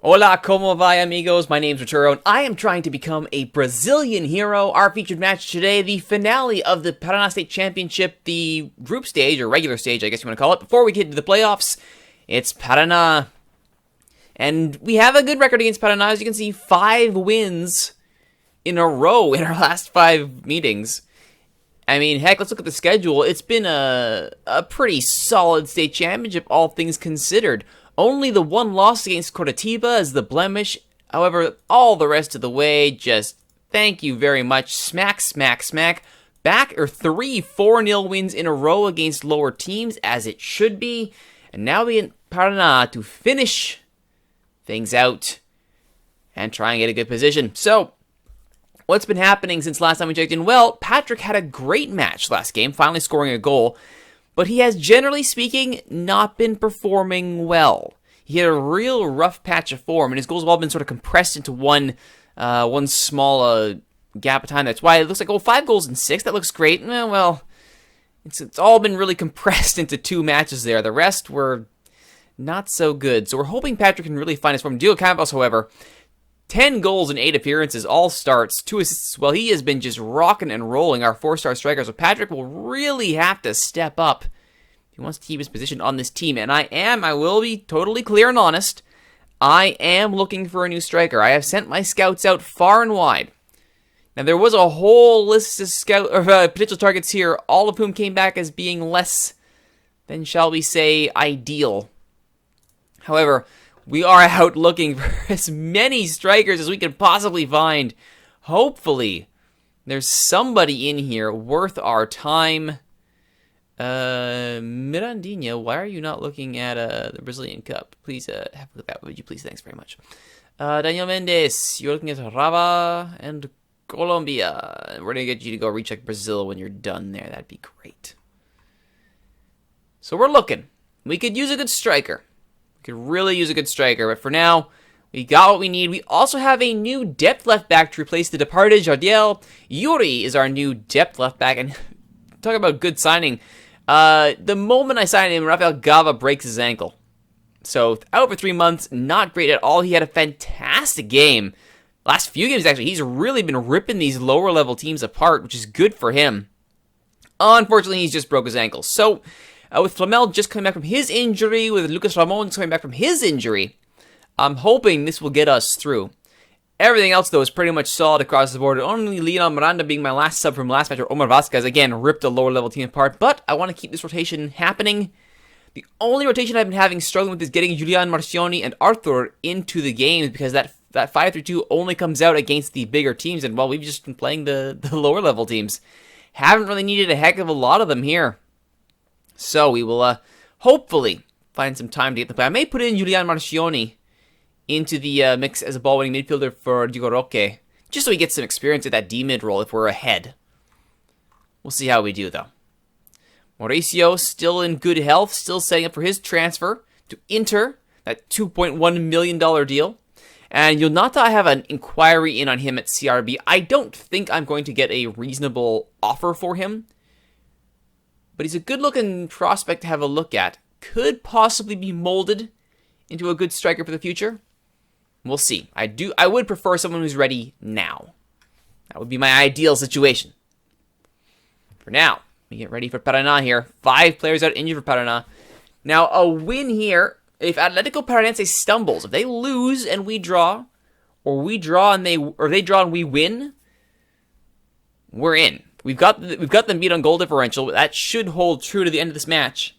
Hola, como vai, amigos? My name's Rituro, and I am trying to become a Brazilian hero. Our featured match today, the finale of the Paraná State Championship, the group stage, or regular stage, I guess you want to call it. Before we get into the playoffs, it's Paraná. And we have a good record against Paraná. As you can see, 5 wins in a row in our last 5 meetings. I mean, heck, let's look at the schedule. It's been a pretty solid state championship, all things considered. Only the one loss against Coritiba is the blemish. However, all the rest of the way, just thank you very much. Smack, smack, smack. Back are 3 4-0 wins in a row against lower teams, as it should be. And now we in Paraná to finish things out and try and get a good position. So, what's been happening since last time we checked in? Well, Patrick had a great match last game, finally scoring a goal. But he has, generally speaking, not been performing well. He had a real rough patch of form, and his goals have all been sort of compressed into one small gap of time. That's why it looks like, 5 goals in 6. That looks great. Well, it's all been really compressed into 2 matches there. The rest were not so good. So we're hoping Patrick can really find his form. Diego Campos, however, 10 goals in 8 appearances, all starts, 2 assists as well. He has been just rocking and rolling, our 4-star striker. So Patrick will really have to step up if he wants to keep his position on this team. And I will be totally clear and honest, I am looking for a new striker. I have sent my scouts out far and wide. Now, there was a whole list of potential targets here, all of whom came back as being less than, shall we say, ideal. However, we are out looking for as many strikers as we can possibly find. Hopefully, there's somebody in here worth our time. Mirandinha, why are you not looking at the Brazilian Cup? Please have a look at that, would you please? Thanks very much. Daniel Mendes, you're looking at Rava and Colombia. We're going to get you to go recheck Brazil when you're done there. That'd be great. So we're looking. We could use a good striker. Could really use a good striker, but for now, we got what we need. We also have a new depth left back to replace the departed Jardiel. Yuri is our new depth left back, and talk about good signing. The moment I signed him, Rafael Gava breaks his ankle. So, out for 3 months, not great at all. He had a fantastic game. Last few games, actually, he's really been ripping these lower level teams apart, which is good for him. Unfortunately, he's just broke his ankle. So, with Flamel just coming back from his injury, with Lucas Ramon coming back from his injury, I'm hoping this will get us through. Everything else, though, is pretty much solid across the board. Only Leon Miranda being my last sub from last match, or Omar Vasquez, again, ripped a lower-level team apart. But I want to keep this rotation happening. The only rotation I've been having struggling with is getting Julian Marcioni and Arthur into the games, because that 5-3-2 only comes out against the bigger teams, and, well, we've just been playing the lower-level teams. Haven't really needed a heck of a lot of them here. So we will hopefully find some time to get the play. I may put in Julian Marcioni into the mix as a ball-winning midfielder for Diego Roque, just so he gets some experience at that D-mid role if we're ahead. We'll see how we do, though. Mauricio still in good health, still setting up for his transfer to Inter, that $2.1 million deal. And you'll note that I have an inquiry in on him at CRB. I don't think I'm going to get a reasonable offer for him, but he's a good-looking prospect to have a look at. Could possibly be molded into a good striker for the future. We'll see. I would prefer someone who's ready now. That would be my ideal situation. For now, we get ready for Paraná here. 5 players out injured for Paraná. Now, a win here, if Atletico Paranaense stumbles, if they lose and we draw, or they draw and we win, we're in. We've got them beat on goal differential. That should hold true to the end of this match.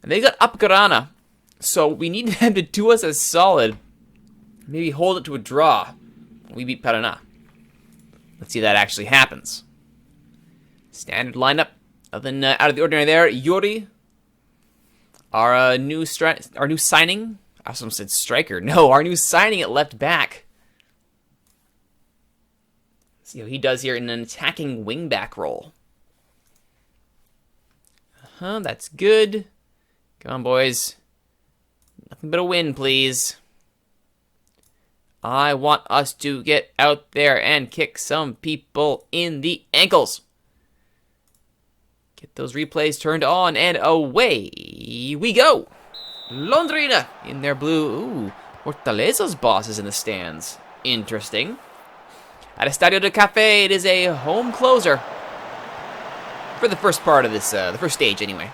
And they got Apucarana. So we need them to do us as solid. Maybe hold it to a draw. We beat Paraná. Let's see if that actually happens. Standard lineup. Nothing out of the ordinary there. Yuri. Our new signing. I almost said striker. No, our new signing at left back. See how he does here in an attacking wingback role. That's good. Come on, boys. Nothing but a win, please. I want us to get out there and kick some people in the ankles. Get those replays turned on, and away we go. Londrina in their blue. Ooh, Fortaleza's boss is in the stands. Interesting. At Estadio de Café, it is a home closer. For the first part of this, the first stage anyway.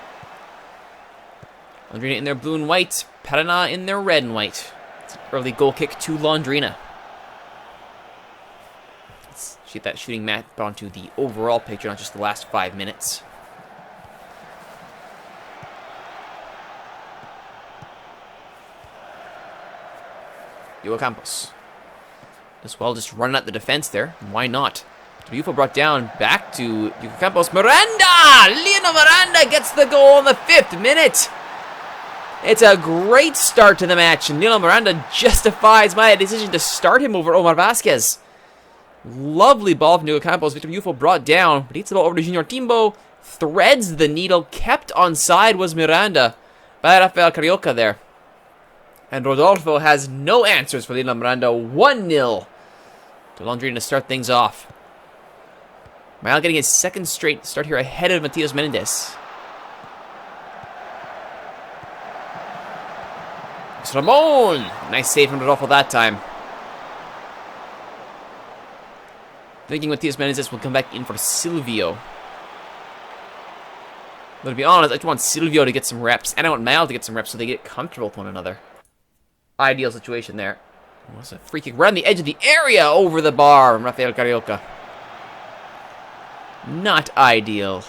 Londrina in their blue and white. Paraná in their red and white. It's an early goal kick to Londrina. Let's get that shooting map onto the overall picture, not just the last 5 minutes. Diogo Campos. As well, just running at the defense there. Why not? Beautiful brought down back to Diogo Campos. Miranda! Lionel Miranda gets the goal in the 5th minute. It's a great start to the match. And Lionel Miranda justifies my decision to start him over Omar Vasquez. Lovely ball from Diogo Campos. Victor Yufo brought down, but hits the ball over to Junior Timbo. Threads the needle. Kept onside was Miranda by Rafael Carioca there. And Rodolfo has no answers for Lionel Miranda. 1-0 to Londrina to start things off. Mael getting his 2nd straight start here ahead of Matias Menendez. It's Ramon! Nice save from Rodolfo that time. Thinking Matias Menendez will come back in for Silvio. But to be honest, I just want Silvio to get some reps, and I want Mael to get some reps so they get comfortable with one another. Ideal situation there. What's a free kick around the edge of the area over the bar from Rafael Carioca. Not ideal.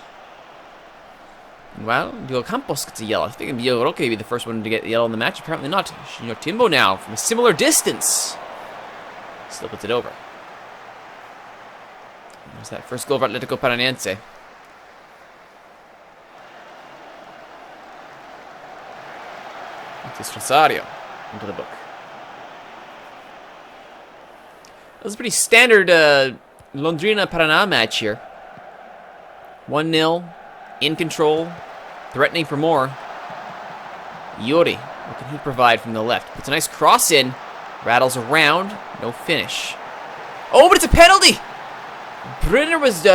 Well, Diogo Campos gets a yellow. I think Diogo Roque may be the first one to get the yellow in the match. Apparently not. Junior Timbo now from a similar distance. Still puts it over. There's that first goal for Atletico Paranaense. It's Rosario into the book. That was a pretty standard Londrina Paraná match here. 1-0, in control, threatening for more. Yuri, what can he provide from the left? Puts a nice cross in, rattles around, no finish. Oh, but it's a penalty! Brenner was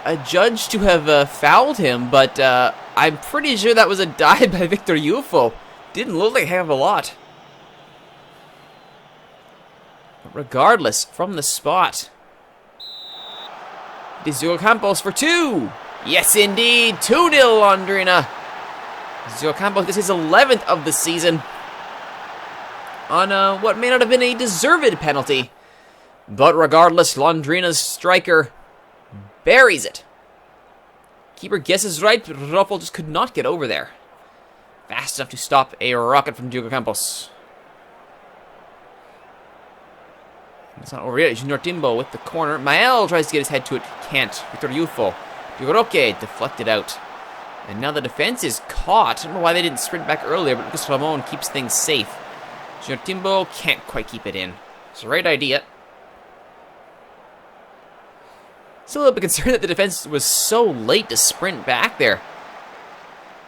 adjudged to have fouled him, but I'm pretty sure that was a dive by Victor Yufo. Didn't look like a heck of a lot. But regardless, from the spot, it is Diogo Campos for 2. Yes, indeed. 2-0 Londrina. Diogo Campos gets his 11th of the season on what may not have been a deserved penalty. But regardless, Londrina's striker buries it. Keeper guesses right, but Rodolfo just could not get over there. Fast enough to stop a rocket from Diogo Campos. It's not over yet. Junior Timbo with the corner. Mael tries to get his head to it. Can't. Victor Yufo. Diogo Roque deflected out. And now the defense is caught. I don't know why they didn't sprint back earlier, but Lucas Ramon keeps things safe. Junior Timbo can't quite keep it in. It's the right idea. Still a little bit concerned that the defense was so late to sprint back there.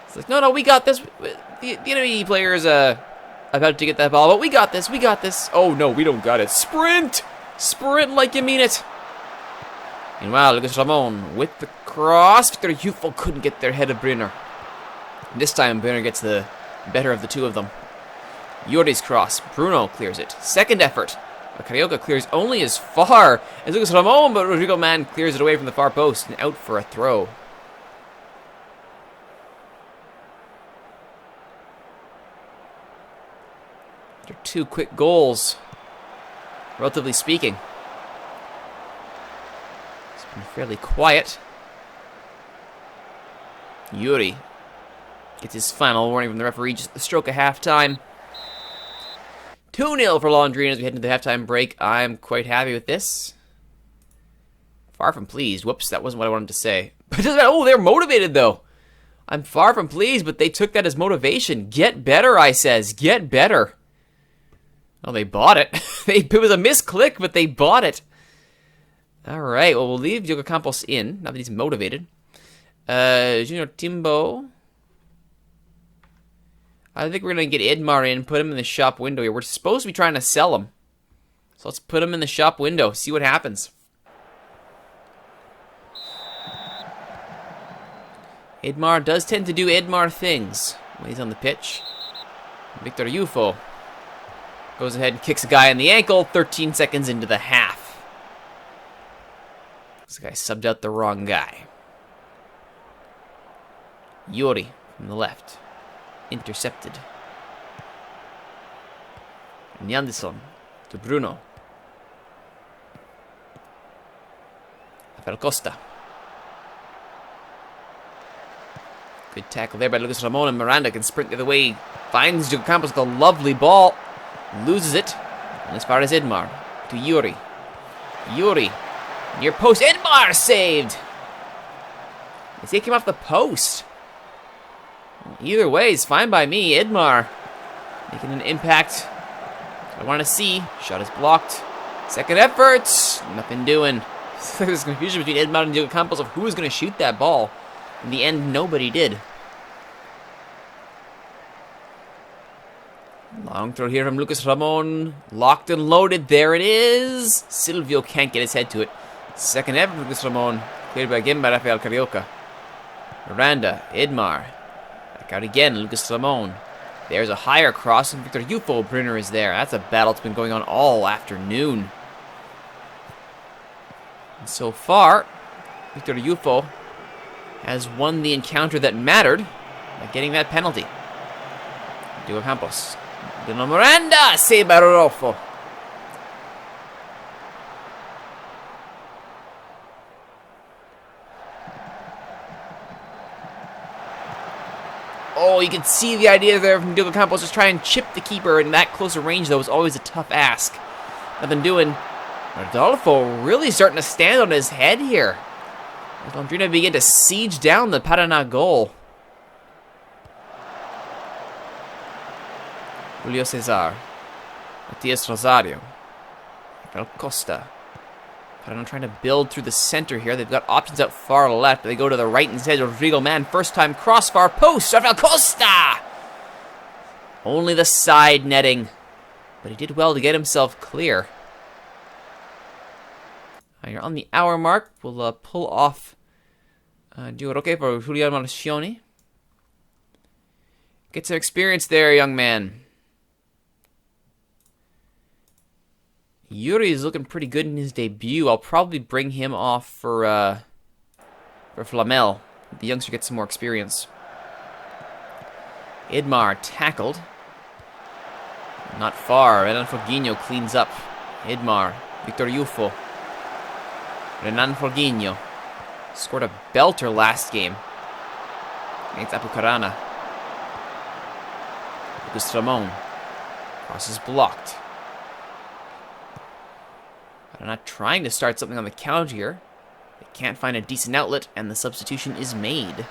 It's like, no, we got this. The enemy player is about to get that ball, but we got this. Oh, no, we don't got it. Sprint! Sprint like you mean it. Meanwhile, Lucas Ramon with the cross. Victor Yufo couldn't get there ahead of Brunner. And this time, Brunner gets the better of the two of them. Yuri's cross. Bruno clears it. Second effort. Carioca clears only as far as Lucas Ramon, but Rodrigo Mann clears it away from the far post and out for a throw. After 2 quick goals, relatively speaking. It's been fairly quiet. Yuri gets his final warning from the referee just at the stroke of halftime. 2-0 for Londrina as we head into the halftime break. I'm quite happy with this. Far from pleased. Whoops, that wasn't what I wanted to say. But it doesn't matter. Oh, they're motivated, though. I'm far from pleased, but they took that as motivation. Get better, I says. Get better. Oh, they bought it. It was a misclick, but they bought it. All right, well, we'll leave Diogo Campos in, now that he's motivated. Junior Timbo. I think we're going to get Edmar in, put him in the shop window here. We're supposed to be trying to sell him. So let's put him in the shop window, see what happens. Edmar does tend to do Edmar things when he's on the pitch. Victor Yufo Goes ahead and kicks a guy in the ankle 13 seconds into the half. This guy subbed out the wrong guy. Yuri from the left. Intercepted. Nyanderson to Bruno. Rafael Costa. Good tackle there by Lucas Ramon, and Miranda can sprint the other way. Finds Diogo Campos with a lovely ball. Loses it. And as far as Edmar. To Yuri. Yuri. Near post. Edmar saved! As he came off the post. Either way, it's fine by me. Edmar making an impact. I want to see. Shot is blocked. Second effort. Nothing doing. There's confusion between Edmar and Diogo Campos of who was going to shoot that ball. In the end, nobody did. Long throw here from Lucas Ramon. Locked and loaded. There it is. Silvio can't get his head to it. Second effort from Lucas Ramon. Cleared again by Rafael Carioca. Miranda. Edmar. Back out again. Lucas Ramon. There's a higher cross. And Victor Ufo Brunner is there. That's a battle that's been going on all afternoon. And so far, Victor Ufo has won the encounter that mattered by getting that penalty. Diogo Campos. Dino Miranda! Saved by Rodolfo. Oh, you can see the idea there from Diogo Campos, just try and chip the keeper in that closer range, though, is always a tough ask. Nothing doing. Rodolfo really starting to stand on his head here. As Londrina begin to siege down the Paraná goal. Julio Cesar. Matias Rosario. Rafael Costa. Paraná trying to build through the center here. They've got options out far left, but they go to the right instead. Rodrigo Man, first time crossbar post. Rafael Costa! Only the side netting. But he did well to get himself clear. You're on the hour mark. We'll pull off Gioroque for Julian Marcioni. Get some experience there, young man. Yuri is looking pretty good in his debut. I'll probably bring him off for Flamel. The youngster gets some more experience. Edmar tackled. Not far. Renan Foguinho cleans up. Edmar. Victor Ufo. Renan Foguinho. Scored a belter last game against Apucarana. Lucas Ramon. Cross is blocked. They're not trying to start something on the counter here. They can't find a decent outlet, and the substitution is made.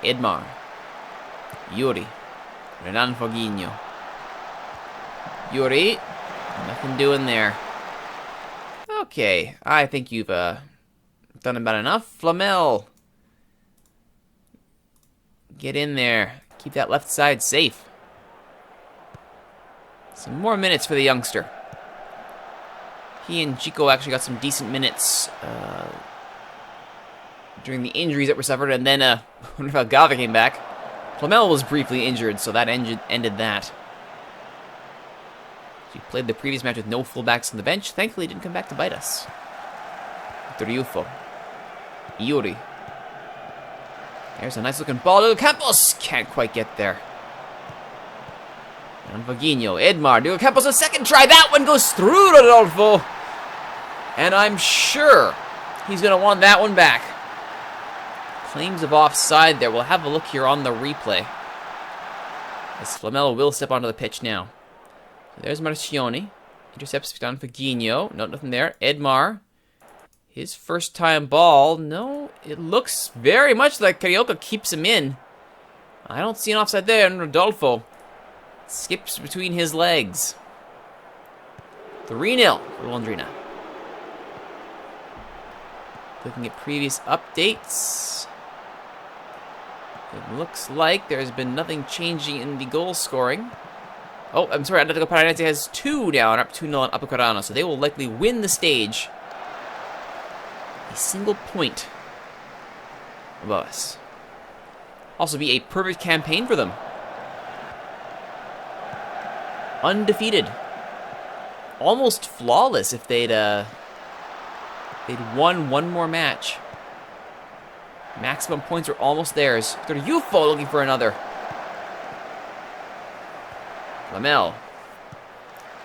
Edmar. Yuri. Renan Foguinho. Yuri. Nothing doing there. Okay, I think you've done about enough. Flamel. Get in there. Keep that left side safe. Some more minutes for the youngster. He and Chico actually got some decent minutes during the injuries that were suffered, and then when Galva came back, Flamel was briefly injured, so that ended that. He played the previous match with no fullbacks on the bench. Thankfully, he didn't come back to bite us. Triunfo. Yuri. There's a nice looking ball. Campos can't quite get there. And Foguinho. Edmar. Diogo Campos a second try. That one goes through Rodolfo. And I'm sure he's going to want that one back. Claims of offside there. We'll have a look here on the replay. As Flamel will step onto the pitch now. So there's Marcioni. Intercepts down Foguinho. No, nothing there. Edmar. His first time ball. No, it looks very much like Carioca keeps him in. I don't see an offside there. And Rodolfo skips between his legs. 3-0 for Londrina. Looking at previous updates. It looks like there's been nothing changing in the goal scoring. Oh, I'm sorry. Atletico Paranaense has 2 down, up 2-0 on Apucarana, so they will likely win the stage. A single point above us. Also be a perfect campaign for them. Undefeated. Almost flawless if they'd won one more match. Maximum points are almost theirs. They're UFO looking for another. Lamel.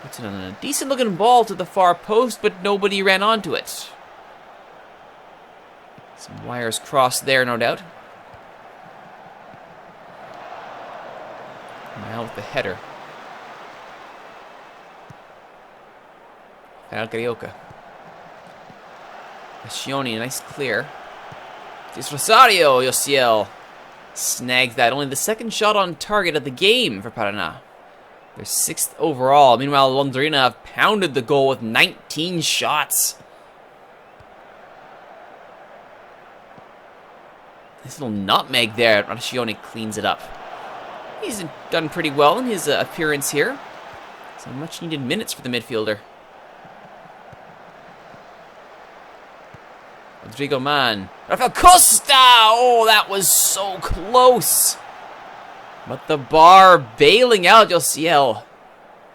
Puts it on a decent looking ball to the far post, but nobody ran onto it. Some wires crossed there, no doubt. Now with the header. Carioca. Ascioni, nice clear. It's Rosario, Yosiel. Snags that. Only the second shot on target of the game for Paraná. They're 6th overall. Meanwhile, Londrina have pounded the goal with 19 shots. This little nutmeg there. Ascioni cleans it up. He's done pretty well in his appearance here. Some much needed minutes for the midfielder. Rodrigo Man. Rafael Costa! Oh, that was so close. But the bar bailing out Josiel.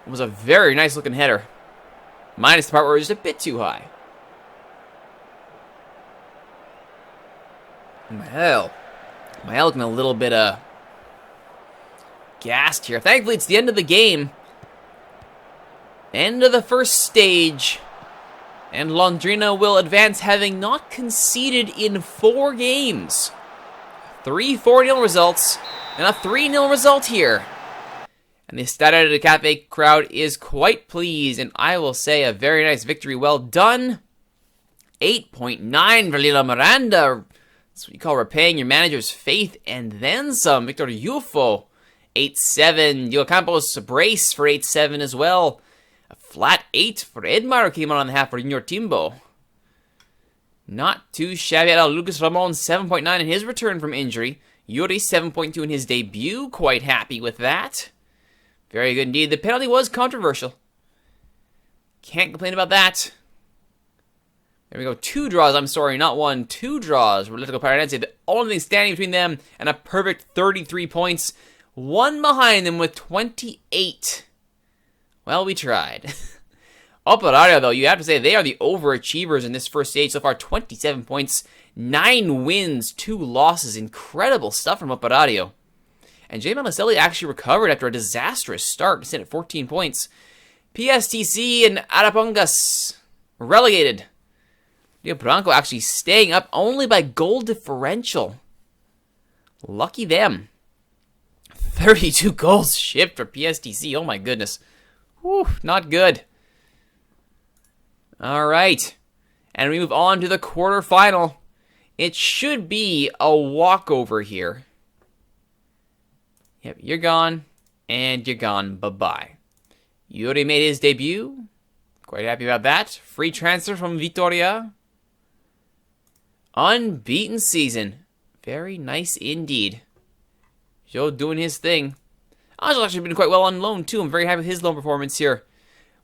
It was a very nice looking header. Minus the part where it was just a bit too high. Mael looking a little bit gassed here. Thankfully, it's the end of the game. End of the first stage. And Londrina will advance, having not conceded in 4 games. 3 4-0 results, and a 3-0 result here. And the Estadio de Cafe crowd is quite pleased, and I will say a very nice victory. Well done. 8.9 for Lila Miranda. That's what you call repaying your manager's faith, and then some. Victor Yufo, 8-7. Diogo Campos, a brace for 8-7 as well. A flat 8 for Edmar came on the half for Junior Timbo. Not too shabby at all. Lucas Ramon, 7.9 in his return from injury. Yuri, 7.2 in his debut. Quite happy with that. Very good indeed. The penalty was controversial. Can't complain about that. There we go. 2 draws. I'm sorry, not 1. 2 draws. Atletico Paranaense, the only thing standing between them and a perfect 33 points. 1 behind them with 28. Well, we tried. Operario, though, you have to say they are the overachievers in this first stage. So far, 27 points, 9 wins, 2 losses. Incredible stuff from Operario. And J. Melicelli actually recovered after a disastrous start to sit at 14 points. PSTC and Arapongas relegated. Rio Branco actually staying up only by goal differential. Lucky them. 32 goals shipped for PSTC. Oh, my goodness. Whew, not good. All right. And we move on to the quarterfinal. It should be a walkover here. Yep, you're gone. And you're gone. Bye-bye. Yuri made his debut. Quite happy about that. Free transfer from Vitória. Unbeaten season. Very nice indeed. Joe doing his thing. Angel's actually been quite well on loan, too. I'm very happy with his loan performance here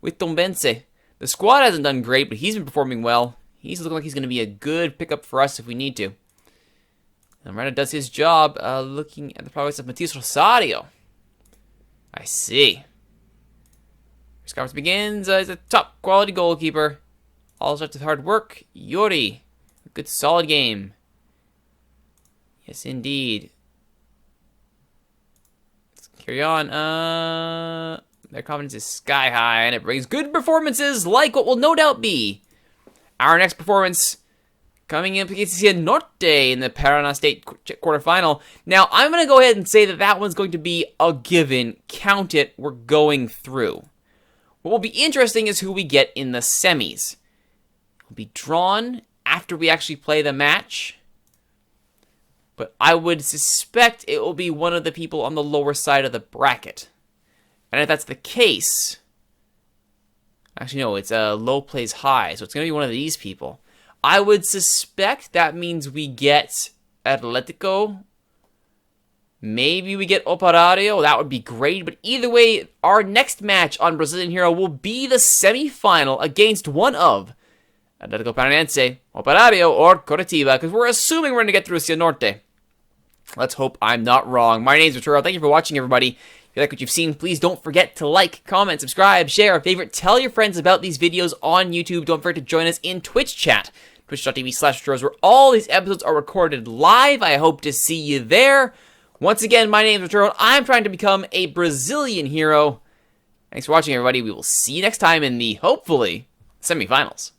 with Tombense. The squad hasn't done great, but he's been performing well. He's looking like he's going to be a good pickup for us if we need to. And Miranda does his job looking at the progress of Matias Rosario. I see. This conference begins. He's a top-quality goalkeeper. All starts with hard work. Yuri. A good, solid game. Yes, indeed. Carry on. Their confidence is sky high, and it brings good performances like what will no doubt be our next performance coming in against Norte in the Paraná State quarterfinal. Now, I'm going to go ahead and say that that one's going to be a given. Count it. We're going through. What will be interesting is who we get in the semis. It will be drawn after we actually play the match. But I would suspect it will be one of the people on the lower side of the bracket. And if that's the case... Actually, no, it's low plays high, so it's going to be one of these people. I would suspect that means we get Atletico. Maybe we get Operario. That would be great. But either way, our next match on Brazilian Hero will be the semifinal against one of Atletico Paranaense, Operario, or Coritiba, because we're assuming we're going to get through Cianorte. Let's hope I'm not wrong. My name's Rituro. Thank you for watching, everybody. If you like what you've seen, please don't forget to like, comment, subscribe, share, favorite, tell your friends about these videos on YouTube. Don't forget to join us in Twitch chat, twitch.tv/Rituros, where all these episodes are recorded live. I hope to see you there. Once again, my name is Rituro. I'm trying to become a Brazilian hero. Thanks for watching, everybody. We will see you next time in the, hopefully, semifinals.